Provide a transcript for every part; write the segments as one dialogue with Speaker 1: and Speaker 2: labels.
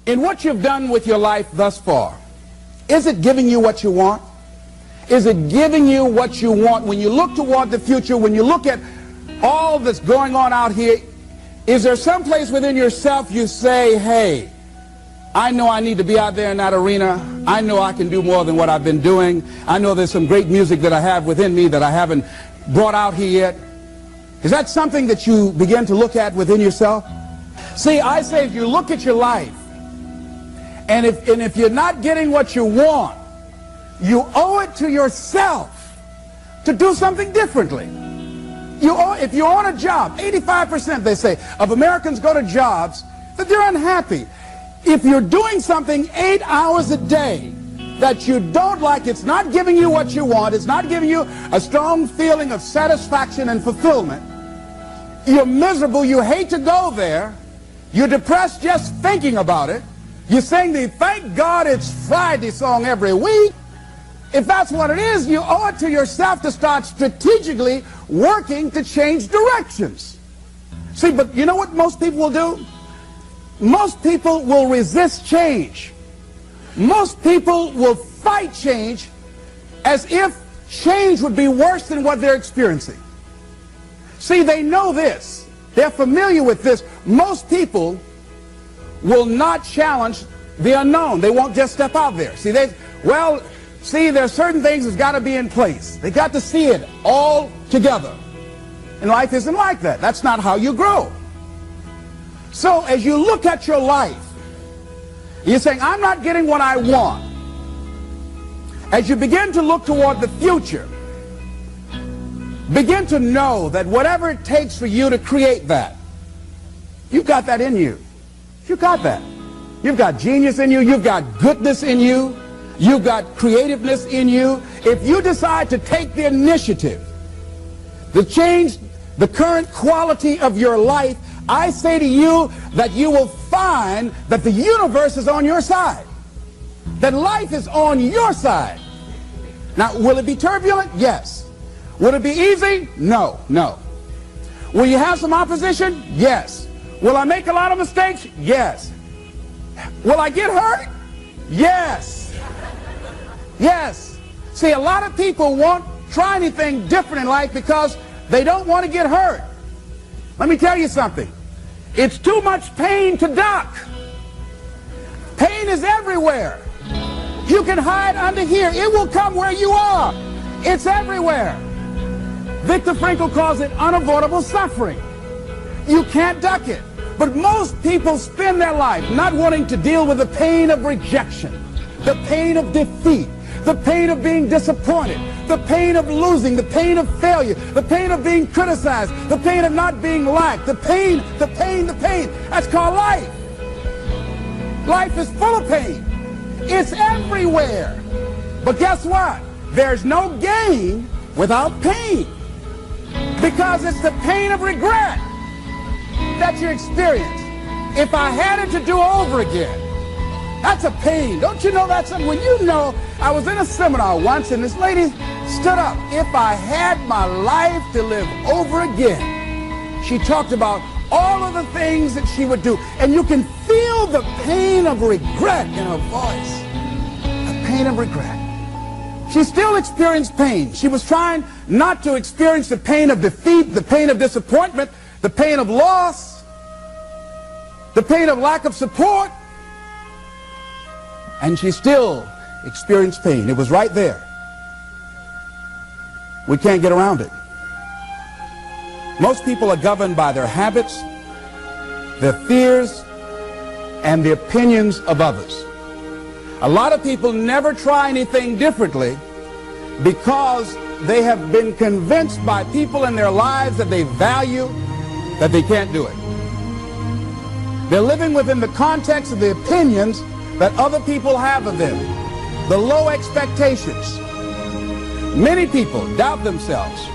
Speaker 1: In what you've done with your life thus far, is it giving you what you want? Is it giving you what you want? When you look toward the future, when you look at all that's going on out here, is there some place within yourself you say, hey, I know I need to be out there in that arena. I know I can do more than what I've been doing. I know there's some great music that I have within me that I haven't brought out here yet. Is that something that you begin to look at within yourself? See, I say if you look at your life, and if you're not getting what you want, you owe it to yourself to do something differently. If you're on a job, 85% they say of Americans go to jobs that they're unhappy. If you're doing something 8 hours a day that you don't like, it's not giving you what you want, it's not giving you a strong feeling of satisfaction and fulfillment, you're miserable, you hate to go there, you're depressed just thinking about it, you sing the "Thank God It's Friday" song every week. If that's what it is, you owe it to yourself to start strategically working to change directions. See, but you know what most people will do? Most people will resist change. Most people will fight change as if change would be worse than what they're experiencing. See, they know this. They're familiar with this. Most people will not challenge the unknown. They won't just step out there. See, there's certain things that's got to be in place. They got to see it all together. And life isn't like that. That's not how you grow. So as you look at your life, you're saying, I'm not getting what I want. As you begin to look toward the future, begin to know that whatever it takes for you to create that, you've got that in you. You've got that. You've got genius in you. You've got goodness in you. You've got creativeness in you. If you decide to take the initiative to change the current quality of your life, I say to you that you will find that the universe is on your side, that life is on your side. Now, will it be turbulent? Yes. Will it be easy? No, no. Will you have some opposition? Yes. Will I make a lot of mistakes? Yes. Will I get hurt? Yes. Yes. See, a lot of people won't try anything different in life because they don't want to get hurt. Let me tell you something. It's too much pain to duck. Pain is everywhere. You can hide under here. It will come where you are. It's everywhere. Viktor Frankl calls it unavoidable suffering. You can't duck it. But most people spend their life not wanting to deal with the pain of rejection, the pain of defeat, the pain of being disappointed, the pain of losing, the pain of failure, the pain of being criticized, the pain of not being liked, the pain. That's called life. Life is full of pain. It's everywhere. But guess what? There's no gain without pain. Because it's the pain of regret that you experience. If I had it to do over again, that's a pain. Don't you know that's something? When you know, I was in a seminar once and this lady stood up. If I had my life to live over again, she talked about all of the things that she would do. And you can feel the pain of regret in her voice. The pain of regret. She still experienced pain. She was trying not to experience the pain of defeat, the pain of disappointment, the pain of loss, the pain of lack of support. And she still experienced pain. It was right there. We can't get around it. Most people are governed by their habits, their fears, and the opinions of others. A lot of people never try anything differently because they have been convinced by people in their lives that they value that they can't do it. They're living within the context of the opinions that other people have of them, the low expectations. Many people doubt themselves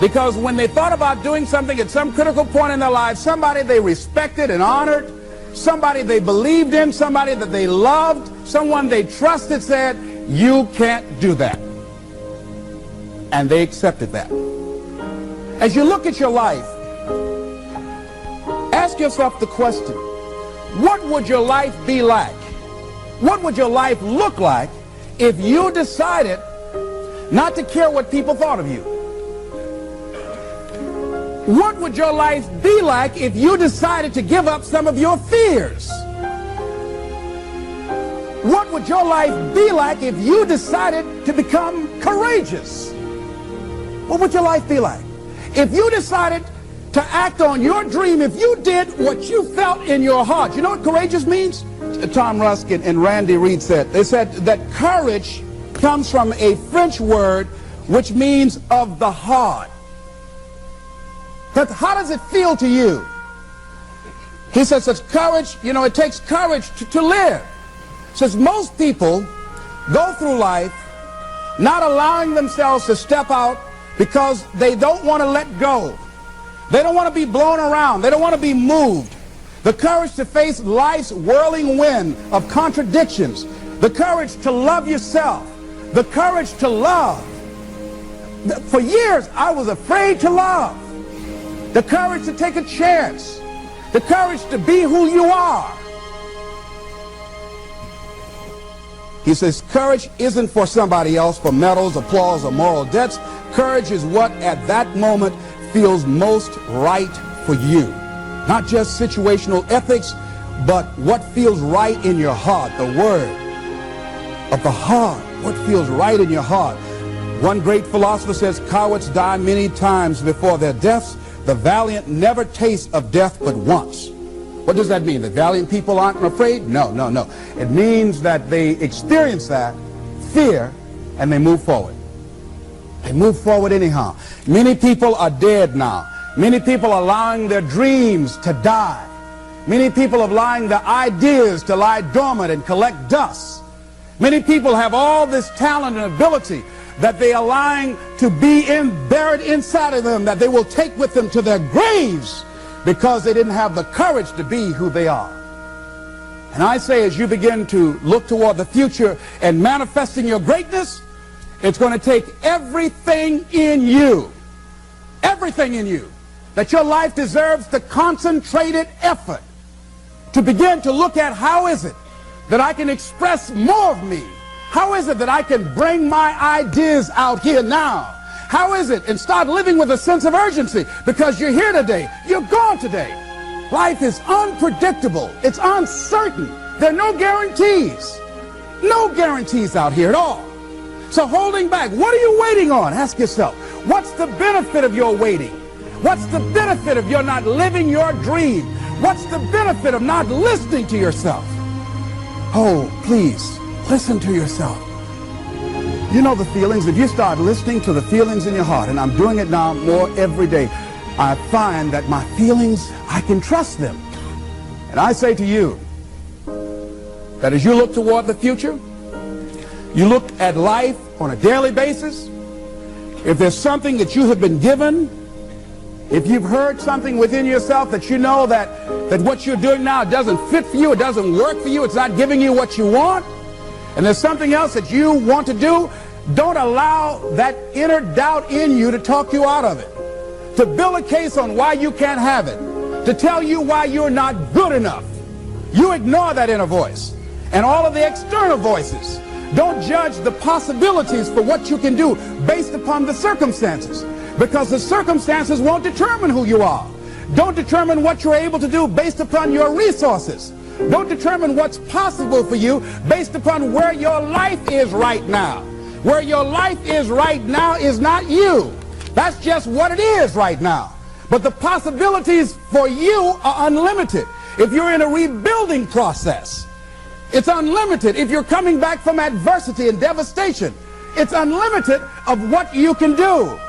Speaker 1: because when they thought about doing something at some critical point in their lives, somebody they respected and honored, somebody they believed in, somebody that they loved, someone they trusted said, you can't do that. And they accepted that. As you look at your life, ask yourself the question, What would your life be like? What would your life look like if you decided not to care what people thought of you? What would your life be like if you decided to give up some of your fears? What would your life be like if you decided to become courageous? What would your life be like? If you decided to act on your dream, if you did what you felt in your heart. You know what courageous means? Tom Rusk and Randy Reed said, they said that courage comes from a French word which means of the heart. But how does it feel to you? He says that courage, you know, it takes courage to live. Says most people go through life not allowing themselves to step out because they don't want to let go. They don't want to be blown around. They don't want to be moved. The courage to face life's whirling wind of contradictions. The courage to love yourself. The courage to love. For years, I was afraid to love. The courage to take a chance. The courage to be who you are. He says courage isn't for somebody else, for medals, applause, or moral debts. Courage is what at that moment feels most right for you. Not just situational ethics, but what feels right in your heart. The word of the heart. What feels right in your heart. One great philosopher says, cowards die many times before their deaths. The valiant never taste of death but once. What does that mean? That valiant people aren't afraid? No, no, no. It means that they experience that fear and they move forward. They move forward anyhow. Many people are dead now. Many people are allowing their dreams to die. Many people are allowing their ideas to lie dormant and collect dust. Many people have all this talent and ability that they are allowing to be buried inside of them, that they will take with them to their graves because they didn't have the courage to be who they are. And I say, as you begin to look toward the future and manifesting your greatness, it's going to take everything in you, that your life deserves the concentrated effort to begin to look at how is it that I can express more of me? How is it that I can bring my ideas out here now? How is it? And start living with a sense of urgency, because you're here today, you're gone today. Life is unpredictable. It's uncertain. There are no guarantees. No guarantees out here at all. So holding back, what are you waiting on? Ask yourself, what's the benefit of your waiting? What's the benefit of your not living your dream? What's the benefit of not listening to yourself? Oh, please, listen to yourself. You know the feelings. If you start listening to the feelings in your heart, and I'm doing it now more every day, I find that my feelings, I can trust them. And I say to you that as you look toward the future, you look at life on a daily basis, if there's something that you have been given, if you've heard something within yourself that you know that what you're doing now doesn't fit for you, it doesn't work for you, it's not giving you what you want, and there's something else that you want to do, don't allow that inner doubt in you to talk you out of it, to build a case on why you can't have it, to tell you why you're not good enough. You ignore that inner voice and all of the external voices. Don't judge the possibilities for what you can do based upon the circumstances, because the circumstances won't determine who you are. Don't determine what you're able to do based upon your resources. Don't determine what's possible for you based upon where your life is right now. Where your life is right now is not you. That's just what it is right now. But the possibilities for you are unlimited. If you're in a rebuilding process, it's unlimited. If you're coming back from adversity and devastation, it's unlimited of what you can do.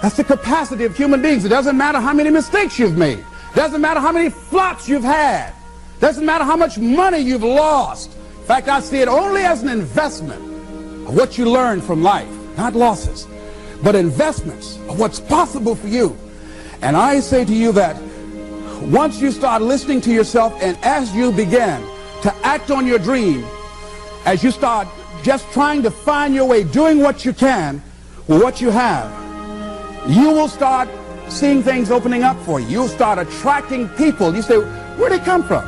Speaker 1: That's the capacity of human beings. It doesn't matter how many mistakes you've made. It doesn't matter how many flops you've had. It doesn't matter how much money you've lost. In fact, I see it only as an investment of what you learn from life. Not losses, but investments of what's possible for you. And I say to you that once you start listening to yourself, and as you begin to act on your dream, as you start just trying to find your way, doing what you can with what you have, you will start seeing things opening up for you. You'll start attracting people. You say, where'd they come from?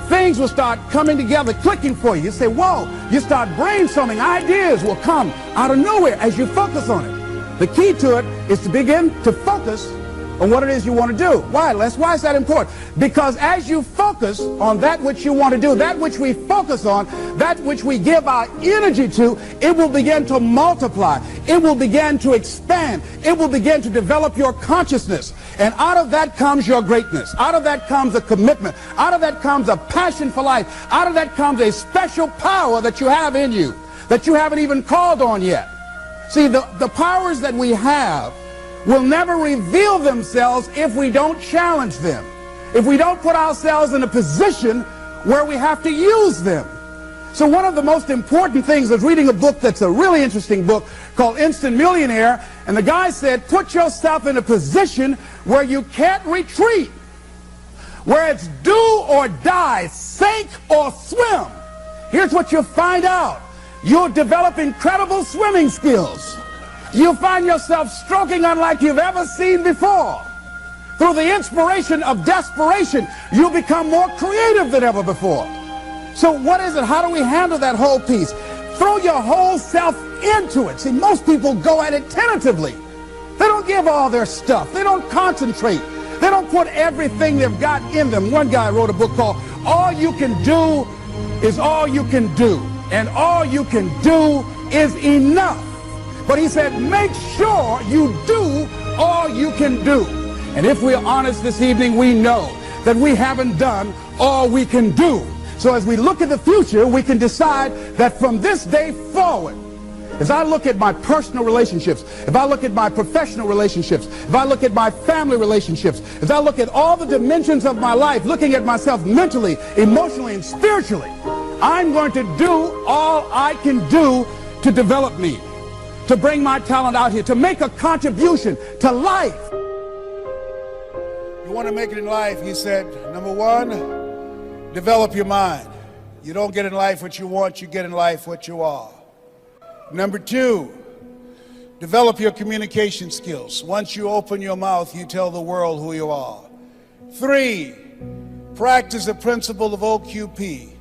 Speaker 1: things will start coming together, clicking for you. You say, whoa, you start brainstorming. Ideas will come out of nowhere as you focus on it. The key to it is to begin to focus on what it is you want to do. Why, Les? Why is that important? Because as you focus on that which you want to do, that which we focus on, that which we give our energy to, it will begin to multiply. It will begin to expand. It will begin to develop your consciousness. And out of that comes your greatness. Out of that comes a commitment. Out of that comes a passion for life. Out of that comes a special power that you have in you that you haven't even called on yet. See, the powers that we have will never reveal themselves if we don't challenge them, if we don't put ourselves in a position where we have to use them. So one of the most important things is reading a book that's a really interesting book called Instant Millionaire, and the guy said, put yourself in a position where you can't retreat, where it's do or die, sink or swim. Here's what you'll find out. You'll develop incredible swimming skills. You'll find yourself stroking unlike you've ever seen before. Through the inspiration of desperation, you'll become more creative than ever before. So what is it? How do we handle that whole piece? Throw your whole self into it. See, most people go at it tentatively. They don't give all their stuff. They don't concentrate. They don't put everything they've got in them. One guy wrote a book called All You Can Do Is All You Can Do. And all you can do is enough. But he said, make sure you do all you can do. And if we're honest this evening, we know that we haven't done all we can do. So as we look at the future, we can decide that from this day forward, as I look at my personal relationships, if I look at my professional relationships, if I look at my family relationships, if I look at all the dimensions of my life, looking at myself mentally, emotionally, and spiritually, I'm going to do all I can do to develop me, to bring my talent out here, to make a contribution to life. You want to make it in life, he said, number one, develop your mind. You don't get in life what you want, you get in life what you are. Number two, develop your communication skills. Once you open your mouth, you tell the world who you are. Three, practice the principle of OQP,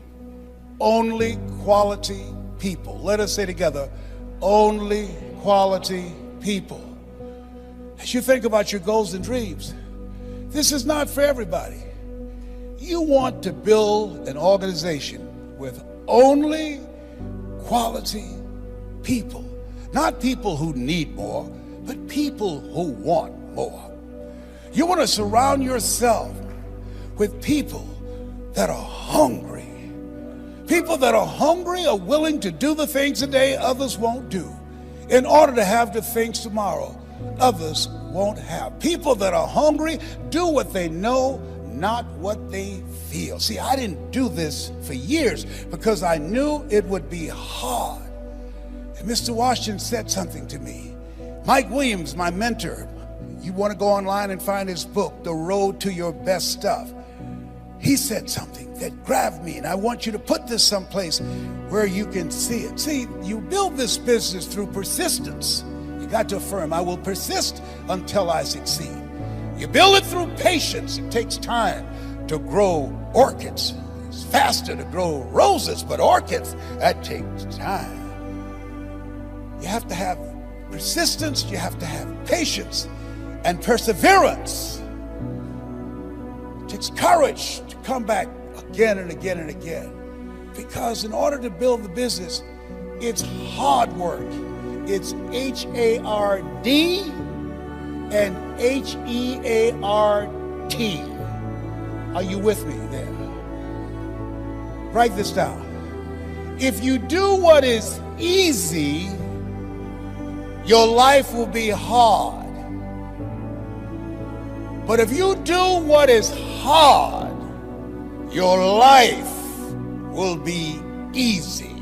Speaker 1: only quality people. Let us say together, only quality people. As you think about your goals and dreams, this is not for everybody. You want to build an organization with only quality people. Not people who need more, but people who want more. You want to surround yourself with people that are hungry. People that are hungry are willing to do the things today others won't do in order to have the things tomorrow others won't have. People that are hungry do what they know, not what they feel. See, I didn't do this for years because I knew it would be hard. And Mr. Washington said something to me. Mike Williams, my mentor, you want to go online and find his book, The Road to Your Best Stuff. He said something that grabbed me, and I want you to put this someplace where you can see it. See, you build this business through persistence. You got to affirm, I will persist until I succeed. You build it through patience. It takes time to grow orchids. It's faster to grow roses, but orchids, that takes time. You have to have persistence, you have to have patience and perseverance. It takes courage to come back again and again and again. Because in order to build the business, it's hard work. It's H-A-R-D and H-E-A-R-T. Are you with me there? Write this down. If you do what is easy, your life will be hard. But if you do what is hard, your life will be easy.